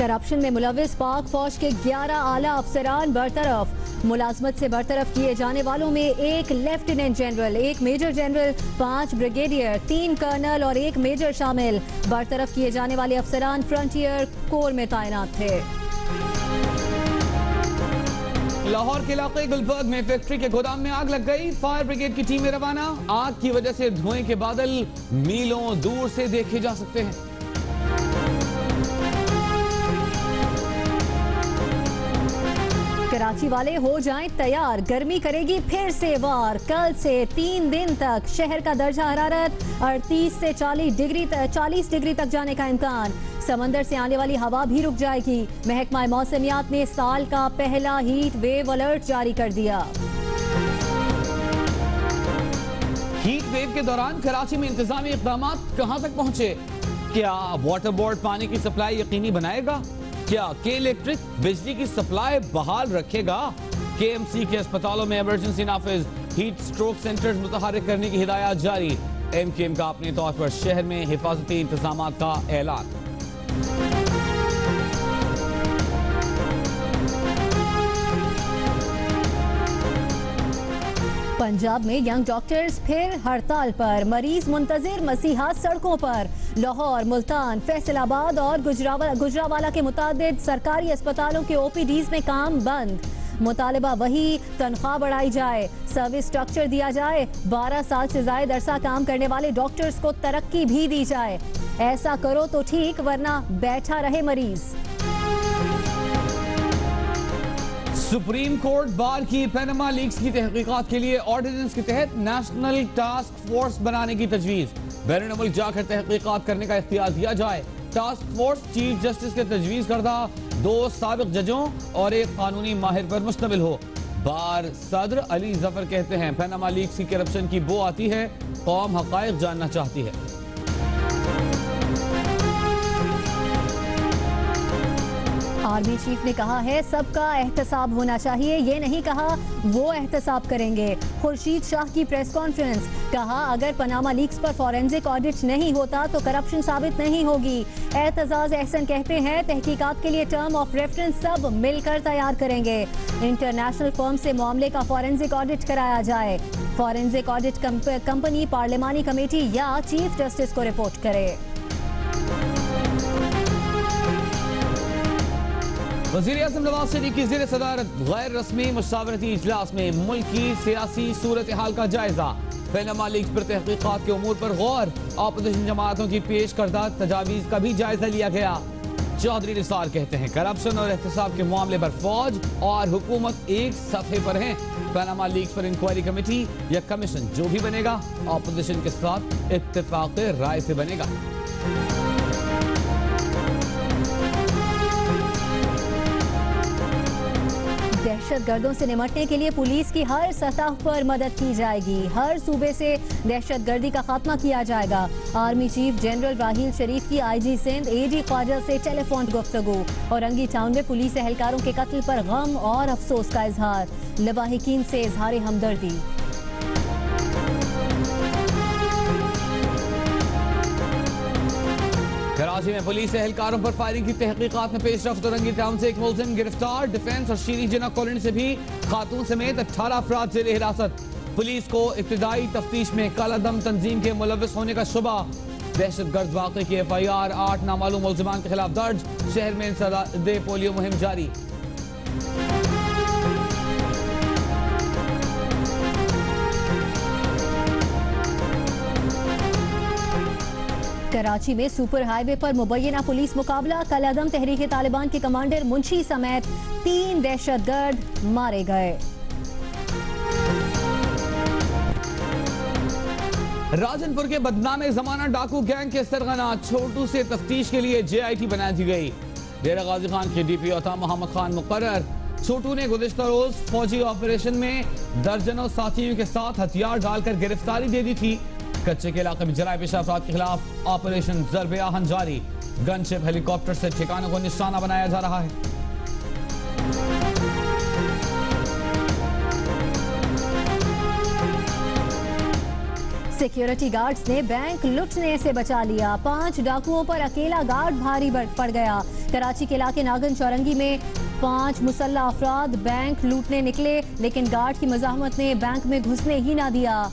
Corruption में मुलविस पाक फौज के 11 आला अफसरान बरतरफ। मुलाजमत से बरतरफ किए जाने वालों में एक लेफ्टिनेंट जनरल, एक मेजर जनरल, 5 ब्रिगेडियर, 3 कर्नल और 1 मेजर शामिल। बरतरफ किए जाने वाले अफसरान फ्रंटियर कोर में तैनात थे। लाहौर के इलाके गुलबर्ग में फैक्ट्री के गोदाम में आग लग गई। फायर ब्रिगेड की टीमें रवाना। आग की वजह से धुएं के बादल मीलों दूर से देखे जा सकते हैं। कराची वाले हो जाएं तैयार, गर्मी करेगी फिर से वार। कल से 3 दिन तक शहर का दर्जा हरारत 38 से 40 डिग्री तक जाने का इम्कान। समंदर से आने वाली हवा भी रुक जाएगी। महकमा मौसमियात ने साल का पहला हीट वेव अलर्ट जारी कर दिया। हीट वेव के दौरान कराची में इंतजामी इक़दाम कहां तक पहुंचे? क्या वाटर बोर्ड पानी की सप्लाई यकीनी बनाएगा? क्या के इलेक्ट्रिक बिजली की सप्लाई बहाल रखेगा? KMC के अस्पतालों में इमरजेंसी नाफिज, हीट स्ट्रोक सेंटर्स मुतहर्रिक करने की हिदायत जारी। MKM का अपने तौर पर शहर में हिफाजती इंतजाम का ऐलान। पंजाब में यंग डॉक्टर्स फिर हड़ताल पर। मरीज मुंतजिर मसीहा सड़कों पर। लाहौर, मुल्तान, फैसलाबाद और गुजरावाला के मुतादिद सरकारी अस्पतालों के OPDs में काम बंद। मुतालिबा वही, तनख्वाह बढ़ाई जाए, सर्विस स्ट्रक्चर दिया जाए, 12 साल से ज्यादा अरसा काम करने वाले डॉक्टर्स को तरक्की भी दी जाए। ऐसा करो तो ठीक, वरना बैठा रहे मरीज। सुप्रीम कोर्ट बार की पैनामा लीक्स की तहकीकात के लिए ऑर्डिनेंस के तहत नेशनल टास्क फोर्स बनाने की तजवीज। बैरून मुल्क जाकर तहकीकात करने का इख्तियार दिया जाए। टास्क फोर्स चीफ जस्टिस के तजवीज करदा 2 साबिक जजों और एक कानूनी माहिर पर मुश्तमिल हो। बार सदर अली जफर कहते हैं पैनामा लीक्स की करप्शन की बो आती है, कौम हकायक जानना चाहती है। आर्मी चीफ ने कहा है सबका एहतसाब होना चाहिए, ये नहीं कहा वो एहतसाब करेंगे। खुर्शीद शाह की प्रेस कॉन्फ्रेंस, कहा अगर पनामा लीक्स पर फॉरेंसिक ऑडिट नहीं होता तो करप्शन साबित नहीं होगी। एतजाज एहसन कहते हैं तहकीकात के लिए टर्म ऑफ रेफरेंस सब मिलकर तैयार करेंगे। इंटरनेशनल फर्म से मामले का फॉरेंसिक ऑडिट कराया जाए। फॉरेंसिक ऑडिट कंपनी पार्लिमानी कमेटी या चीफ जस्टिस को रिपोर्ट करे। वज़ीर-ए-आज़म नवाज शरीफ की ज़ेर सदारत गैर रस्मी मुशावरती इजलास में मुल्क की सियासी सूरत हाल का जायजा। पैनामा लीक्स पर तहकीकात के उमूर पर गौर। अपोजिशन जमातों की पेश करदा तजावीज़ का भी जायजा लिया गया। चौधरी निसार कहते हैं करप्शन और एहतसाब के मामले पर फौज और हुकूमत एक सफ़े पर हैं। पैनामा लीक्स पर इंक्वायरी कमेटी या कमीशन जो भी बनेगा अपोजिशन के साथ इत्तेफाक राय से बनेगा। दहशत गर्दों से निपटने के लिए पुलिस की हर सतह पर मदद की जाएगी। हर सूबे से दहशत गर्दी का खात्मा किया जाएगा। आर्मी चीफ जनरल राहील शरीफ की IG सिंध AG ख्वाजा से टेलीफोन गुफ्तगू। औरंगी टाउन में पुलिस एहलकारों के कत्ल पर गम और अफसोस का इजहार। लवाहिकीन से इजहार हमदर्दी। कराची में पुलिस एहलकारों पर फायरिंग की तहकीकात में पेशरफ्त। औरंगी टाउन से एक मुलजिम गिरफ्तार। डिफेंस और शीरी जिना कॉलोनी से भी खातून समेत 18 अफराद जेर हिरासत। पुलिस को इब्तिदाई तफ्तीश में कालादम तंजीम के मुलविस होने का शुबा। दहशत गर्द वाक़े की FIR 8 नामालूम मुलजिमान के खिलाफ दर्ज। शहर में इंसदादे पोलियो मुहिम जारी। कराची में सुपर हाईवे पर मुबैना पुलिस मुकाबला। कलअदम तहरीक तालिबान के कमांडर मुंशी समेत 3 दहशतगर्द मारे गए। राजनपुर के बदनामे जमाना डाकू गैंग के सरगना छोटू से तफ्तीश के लिए JIT बना दी गई। डेरा गाजी खान के DPO अता मोहम्मद खान मुकर्रर। छोटू ने गुज़िश्ता रोज फौजी ऑपरेशन में दर्जनों साथियों के साथ हथियार डालकर गिरफ्तारी दे दी थी। कच्चे के इलाके में जराए पेशा अफराद के खिलाफ ऑपरेशन ज़र्ब आहन जारी। गनशिप हेलीकॉप्टर से ठिकानों को निशाना बनाया जा रहा है। सिक्योरिटी गार्ड्स ने बैंक लुटने से बचा लिया। 5 डाकुओं पर अकेला गार्ड भारी पड़ गया। कराची के इलाके नागन चौरंगी में 5 मुसल्ला अफराद बैंक लूटने निकले, लेकिन गार्ड की मज़ाहमत ने बैंक में घुसने ही ना दिया।